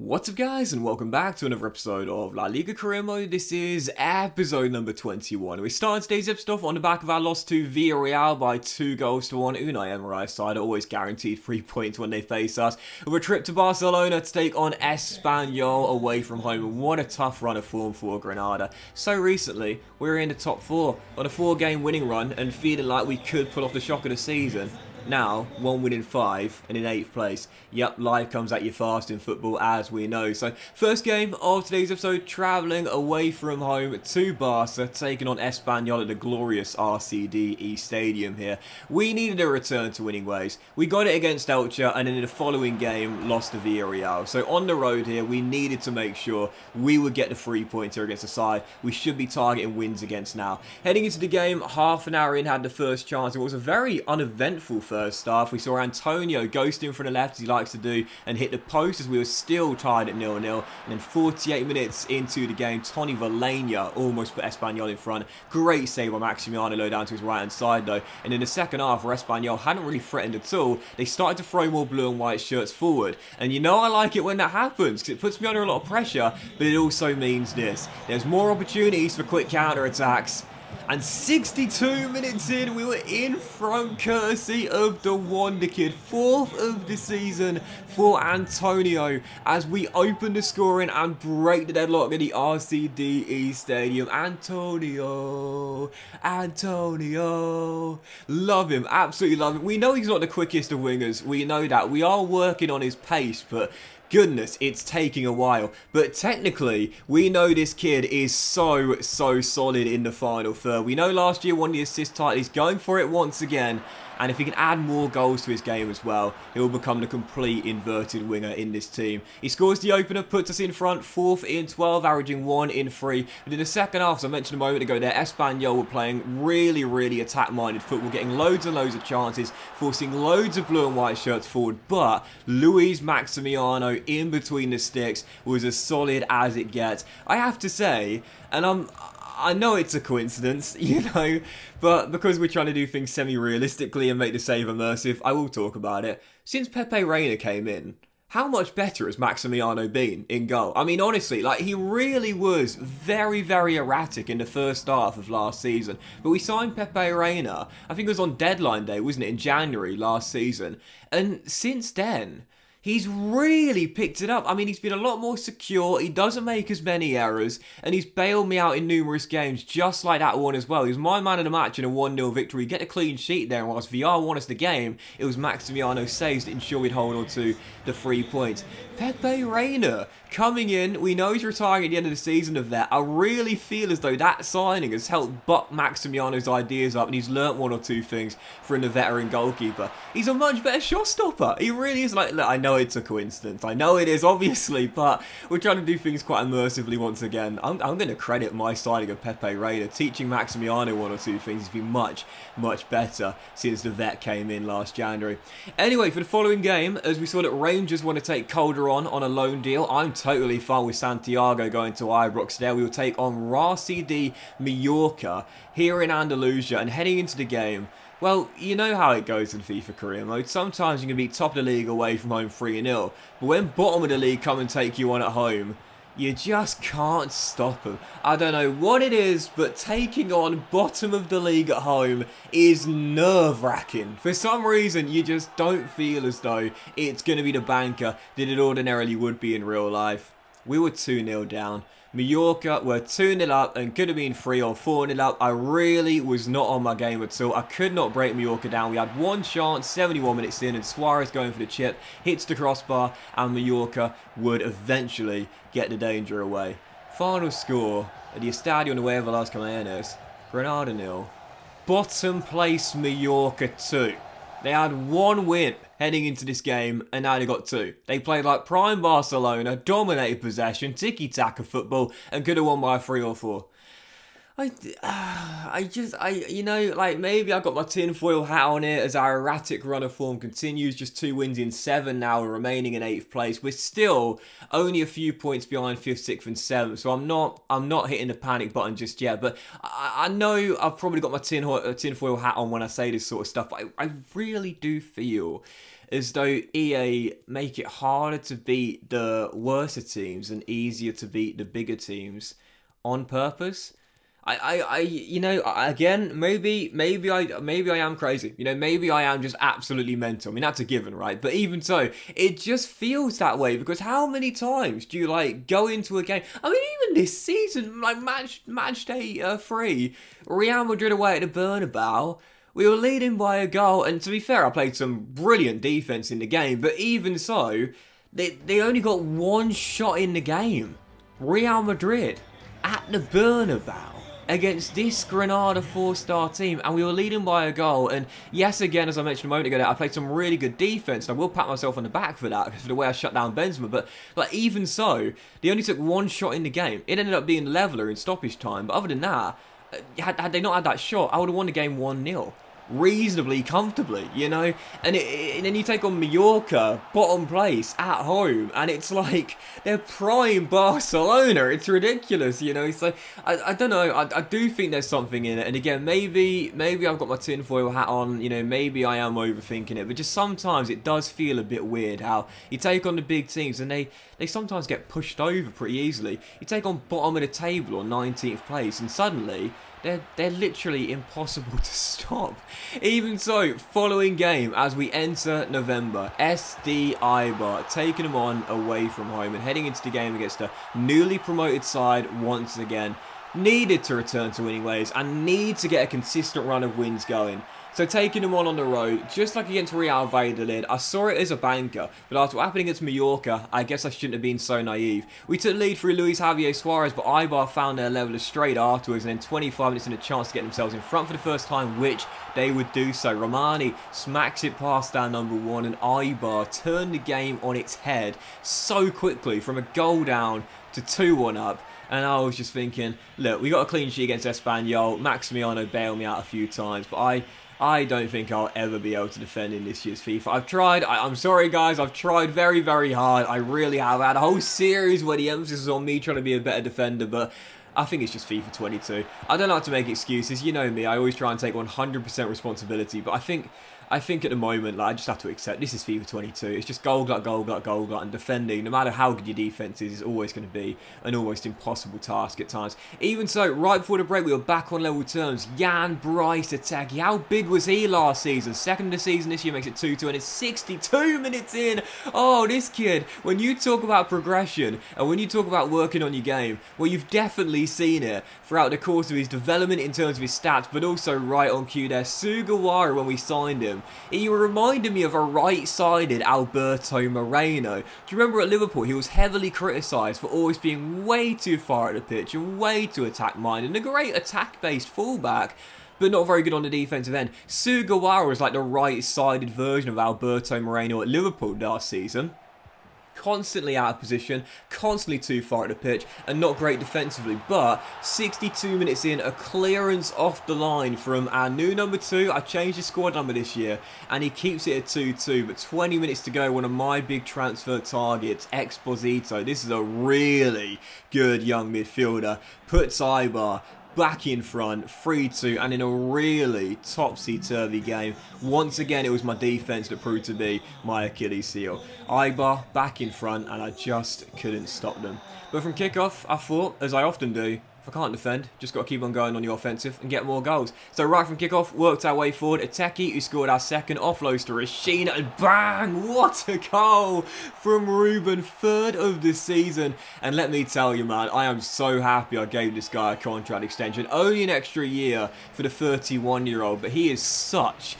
What's up guys, and welcome back to another episode of La Liga career mode. This is episode number 21. We're starting today's episode off on the back of our loss to Villarreal by 2-1. Unai Emery's side are always guaranteed 3 points when they face us. With a trip to Barcelona to take on Espanyol away from home, and what a tough run of form for Granada. So recently, we were in the top 4 on a 4-game winning run and feeling like we could pull off the shock of the season. Now, 1 win in 5 and in 8th place. Yep, life comes at you fast in football, as we know. So, first game of today's episode, travelling away from home to Barca, taking on Espanyol at the glorious RCDE Stadium here. We needed a return to winning ways. We got it against Elche, and then in the following game, lost to Villarreal. So, on the road here, we needed to make sure we would get the 3-pointer against the side we should be targeting wins against now. Heading into the game, half an hour in, had the first chance. It was a very uneventful first half. We saw Antonio ghosting from the left as he likes to do and hit the post as we were still tied at 0-0. And then 48 minutes into the game, Tony Valenia almost put Espanyol in front. Great save by Maximiano low down to his right hand side though. And in the second half, where Espanyol hadn't really threatened at all, they started to throw more blue and white shirts forward. And you know I like it when that happens because it puts me under a lot of pressure, but it also means this. There's more opportunities for quick counter attacks. And 62 minutes in, we were in front courtesy of the Wonder Kid. 4th of the season for Antonio as we open the scoring and break the deadlock at the RCDE Stadium. Antonio. Love him, absolutely love him. We know he's not the quickest of wingers. We know that. We are working on his pace, but goodness, it's taking a while. But technically, we know this kid is so solid in the final third. We know last year won the assist title. He's going for it once again. And if he can add more goals to his game as well, he will become the complete inverted winger in this team. He scores the opener, puts us in front, 4th in 12, averaging 1 in 3. But in the second half, as I mentioned a moment ago there, Espanyol were playing really attack-minded football, getting loads and loads of chances, forcing loads of blue and white shirts forward. But Luis Maximiano in between the sticks was as solid as it gets. I have to say, and I know it's a coincidence, you know, but because we're trying to do things semi-realistically and make the save immersive, I will talk about it. Since Pepe Reina came in, how much better has Maximiano been in goal? I mean, honestly, like, he really was very erratic in the first half of last season. But we signed Pepe Reina, I think it was on deadline day, wasn't it, in January last season. And since then, he's really picked it up. I mean, he's been a lot more secure. He doesn't make as many errors. And he's bailed me out in numerous games, just like that one as well. He was my man of the match in a 1-0 victory. Get a clean sheet there. And whilst VR won us the game, it was Maximiano saves that ensured we'd hold on to the 3 points. Pepe Reina coming in. We know he's retiring at the end of the season of that. I really feel as though that signing has helped buck Maximiano's ideas up. And he's learnt 1 or 2 things from the veteran goalkeeper. He's a much better shot stopper. He really is. Like, look, I know it's a coincidence. I know it is, obviously, but we're trying to do things quite immersively once again. I'm going to credit my signing of Pepe Reina. Teaching Maximiano 1 or 2 things has been much better since the vet came in last January. Anyway, for the following game, as we saw that Rangers want to take Calderon on a loan deal, I'm totally fine with Santiago going to Ibrox there. We will take on RCD Mallorca here in Andalusia, and heading into the game, well, you know how it goes in FIFA career mode. Sometimes you can be top of the league away from home 3-0. But when bottom of the league come and take you on at home, you just can't stop them. I don't know what it is, but taking on bottom of the league at home is nerve-wracking. For some reason, you just don't feel as though it's going to be the banker that it ordinarily would be in real life. We were 2-0 down. Mallorca were 2-0 up and could have been 3 or 4-0 up. I really was not on my game at all. I could not break Mallorca down. We had one chance, 71 minutes in, and Suarez going for the chip, hits the crossbar, and Mallorca would eventually get the danger away. Final score at the Estadio Nuevo Las Camerones, Granada 0. Bottom place Mallorca 2. They had 1 win heading into this game, and now they got 2. They played like prime Barcelona, dominated possession, tiki-taka football, and could have won by 3 or 4. you know, like, maybe I got my tinfoil hat on it as our erratic run of form continues. Just 2 wins in 7 now, remaining in 8th place. We're still only a few points behind 5th, 6th and 7th, so I'm not hitting the panic button just yet. But I know I've probably got my tinfoil hat on when I say this sort of stuff, but I really do feel as though EA make it harder to beat the worser teams and easier to beat the bigger teams on purpose. You know, again, maybe I am crazy. You know, maybe I am just absolutely mental. I mean, that's a given, right? But even so, it just feels that way because how many times do you like go into a game? I mean, even this season, like match day 3, Real Madrid away at the Bernabeu. We were leading by a goal, and to be fair, I played some brilliant defense in the game. But even so, they only got one shot in the game. Real Madrid at the Bernabeu against this Granada 4-star team, and we were leading by a goal. And yes, again, as I mentioned a moment ago, I played some really good defense, and I will pat myself on the back for that, for the way I shut down Benzema. But like, even so, they only took one shot in the game. It ended up being leveler in stoppage time, but other than that, had they not had that shot, I would have won the game 1-0. Reasonably comfortably, you know, and then you take on Mallorca, bottom place at home, and it's like they're prime Barcelona. It's ridiculous, you know. So I don't know. I do think there's something in it, and again, maybe I've got my tinfoil hat on. You know, maybe I am overthinking it, but just sometimes it does feel a bit weird how you take on the big teams and they sometimes get pushed over pretty easily. You take on bottom of the table or 19th place, and suddenly they're literally impossible to stop. Even so, following game as we enter November, SD Eibar taking them on away from home and heading into the game against a newly promoted side once again. Needed to return to winning ways and need to get a consistent run of wins going. So taking them on the road, just like against Real Valladolid, I saw it as a banker, but after what happened against Mallorca, I guess I shouldn't have been so naive. We took the lead through Luis Javier Suarez, but Eibar found their leveler straight afterwards, and then 25 minutes in a chance to get themselves in front for the first time, which they would do so. Romani smacks it past our number 1, and Eibar turned the game on its head so quickly from a goal down to 2-1 up. And I was just thinking, look, we got a clean sheet against Espanyol. Maximiano bailed me out a few times, but I don't think I'll ever be able to defend in this year's FIFA. I've tried. I'm sorry, guys. I've tried very, very hard. I really have. I had a whole series where the emphasis is on me trying to be a better defender, but I think it's just FIFA 22. I don't like to make excuses. You know me. I always try and take 100% responsibility, but I think at the moment, like, I just have to accept this is FIFA 22. It's just goal glut, and defending, no matter how good your defense is always going to be an almost impossible task at times. Even so, right before the break, we were back on level terms. Jan Bryce Ateki, how big was he last season? Second of the season this year makes it 2-2, and it's 62 minutes in. Oh, this kid, when you talk about progression, and when you talk about working on your game, well, you've definitely seen it throughout the course of his development in terms of his stats, but also right on cue there. Sugawara, when we signed him, he reminded me of a right-sided Alberto Moreno. Do you remember at Liverpool, he was heavily criticised for always being way too far at the pitch and way too attack-minded, and a great attack-based fullback, but not very good on the defensive end. Sugawara was like the right-sided version of Alberto Moreno at Liverpool last season. Constantly out of position, constantly too far at the pitch, and not great defensively. But 62 minutes in, a clearance off the line from our new number 2. I changed his squad number this year, and he keeps it at 2-2. But 20 minutes to go, one of my big transfer targets, Exposito. This is a really good young midfielder. Puts Eibar back in front, 3-2, and in a really topsy-turvy game. Once again, it was my defence that proved to be my Achilles heel. Eibar back in front, and I just couldn't stop them. But from kickoff, I thought, as I often do, if I can't defend, just got to keep on going on the offensive and get more goals. So right from kickoff, worked our way forward. Ateki, who scored our second, offloads to Rashina, and bang! What a goal from Ruben, third of the season. And let me tell you, man, I am so happy I gave this guy a contract extension. Only an extra year for the 31-year-old, but he is such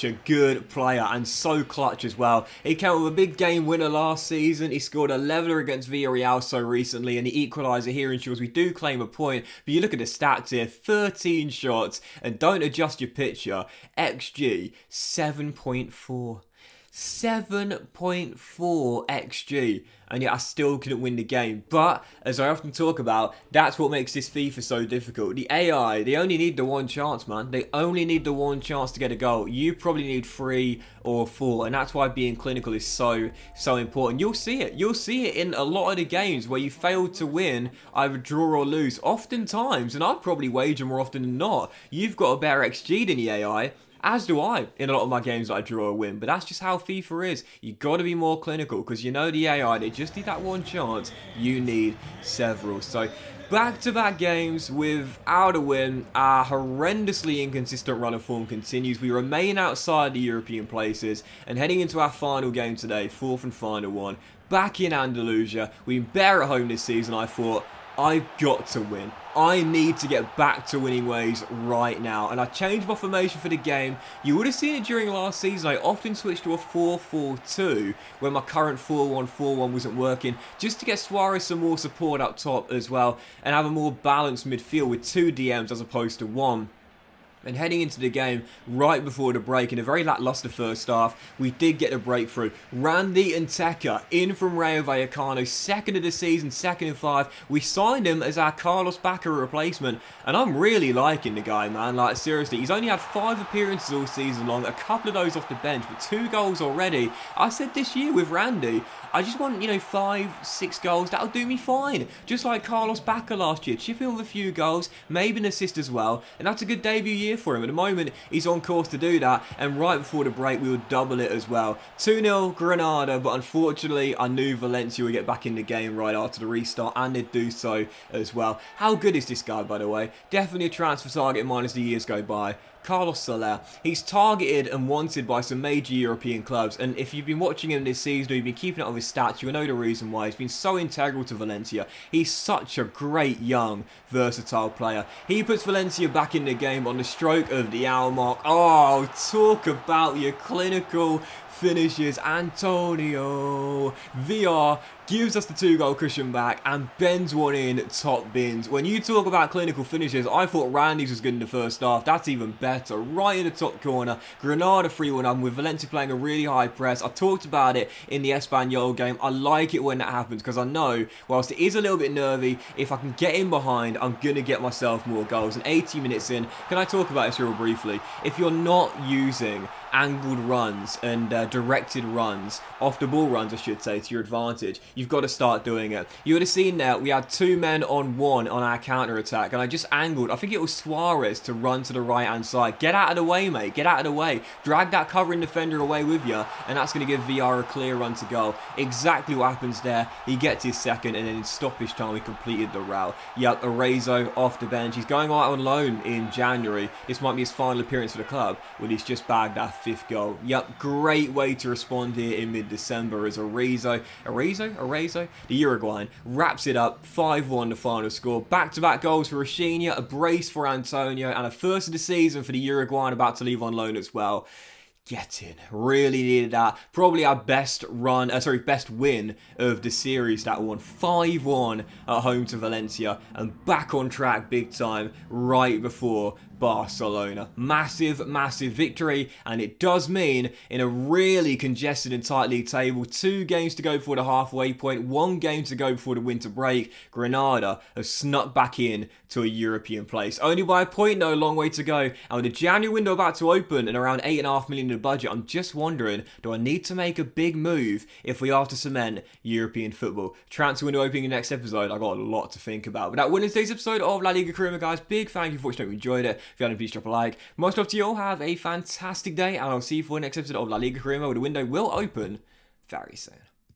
a good player and so clutch as well. He came with a big game winner last season. He scored a leveler against Villarreal so recently, and the equaliser here ensures we do claim a point. But you look at the stats here, 13 shots, and don't adjust your picture. XG 7.4. 7.4 XG, and yet I still couldn't win the game. But as I often talk about, that's what makes this FIFA so difficult. The AI, they only need the one chance, man. They only need the one chance to get a goal. You probably need 3 or 4, and that's why being clinical is so important. You'll see it in a lot of the games where you fail to win, either draw or lose. Oftentimes, and I'd probably wager more often than not, you've got a better XG than the AI, as do I in a lot of my games that I draw a win, but that's just how FIFA is. You got to be more clinical, because you know the AI, they just need that one chance, you need several. So back-to-back games without a win, our horrendously inconsistent run of form continues. We remain outside the European places, and heading into our final game today, fourth and final one, back in Andalusia. We've been better at home this season. I thought, I've got to win. I need to get back to winning ways right now. And I changed my formation for the game. You would have seen it during last season. I often switched to a 4-4-2 when my current 4-1-4-1 wasn't working, just to get Suarez some more support up top as well and have a more balanced midfield with 2 DMs as opposed to 1. And heading into the game right before the break, in a very lackluster first half, we did get a breakthrough. Randy and Tekka in from Rayo Vallecano, second of the season, second in 5. We signed him as our Carlos Bacca replacement, and I'm really liking the guy, man. Like, seriously, he's only had 5 appearances all season long, a couple of those off the bench, but 2 goals already. I said this year with Randy, I just want, 5, 6 goals. That'll do me fine. Just like Carlos Bacca last year. Chip in with a few goals, maybe an assist as well. And that's a good debut year for him. At the moment, he's on course to do that. And right before the break, we would double it as well. 2-0 Granada. But unfortunately, I knew Valencia would get back in the game right after the restart. And they'd do so as well. How good is this guy, by the way? Definitely a transfer target mine as the years go by. Carlos Soler. He's targeted and wanted by some major European clubs, and if you've been watching him this season or you've been keeping up with his stats, you'll know the reason why. He's been so integral to Valencia. He's such a great, young, versatile player. He puts Valencia back in the game on the stroke of the hour mark. Oh, talk about your clinical finishes. Antonio VR gives us the 2-goal cushion back and bends one in top bins. When you talk about clinical finishes, I thought Randy's was good in the first half. That's even better. Right in the top corner. Granada 3-1 up with Valencia playing a really high press. I talked about it in the Espanyol game. I like it when that happens, because I know, whilst it is a little bit nervy, if I can get in behind, I'm going to get myself more goals. And 80 minutes in, can I talk about this real briefly? If you're not using angled runs and directed runs, off the ball runs I should say, to your advantage, you've got to start doing it. You would have seen that we had 2 men on 1 on our counter attack, and I just angled, I think it was Suarez, to run to the right hand side. Get out of the way, mate, get out of the way. Drag that covering defender away with you, and that's going to give VR a clear run to goal. Exactly what happens there. He gets his second, and then in stoppage time we completed the route. Yep, Arezzo off the bench. He's going out on loan in January. This might be his final appearance for the club, when he's just bagged that 5th goal. Yep, great way to respond here in mid-December as Arezzo, the Uruguayan, wraps it up. 5-1 the final score. Back-to-back goals for Rafinha, a brace for Antonio, and a first of the season for the Uruguayan, about to leave on loan as well. Get in. Really needed that. Probably our best win of the series, that one. 5-1 at home to Valencia, and back on track big time right before Barcelona. Massive, massive victory, and it does mean, in a really congested and tight league table, 2 games to go before the halfway point, 1 game to go before the winter break, Granada have snuck back in to a European place. Only by a point though, long way to go, and with the January window about to open and around 8.5 million in the budget, I'm just wondering, do I need to make a big move if we are to cement European football? Transfer window opening in the next episode, I've got a lot to think about. But that Wednesday's episode of La Liga Crema, guys. Big thank you for watching, hope you enjoyed it. If you haven't, please drop a like. Much love to you all. Have a fantastic day, and I'll see you for the next episode of La Liga Crema, where the window will open very soon.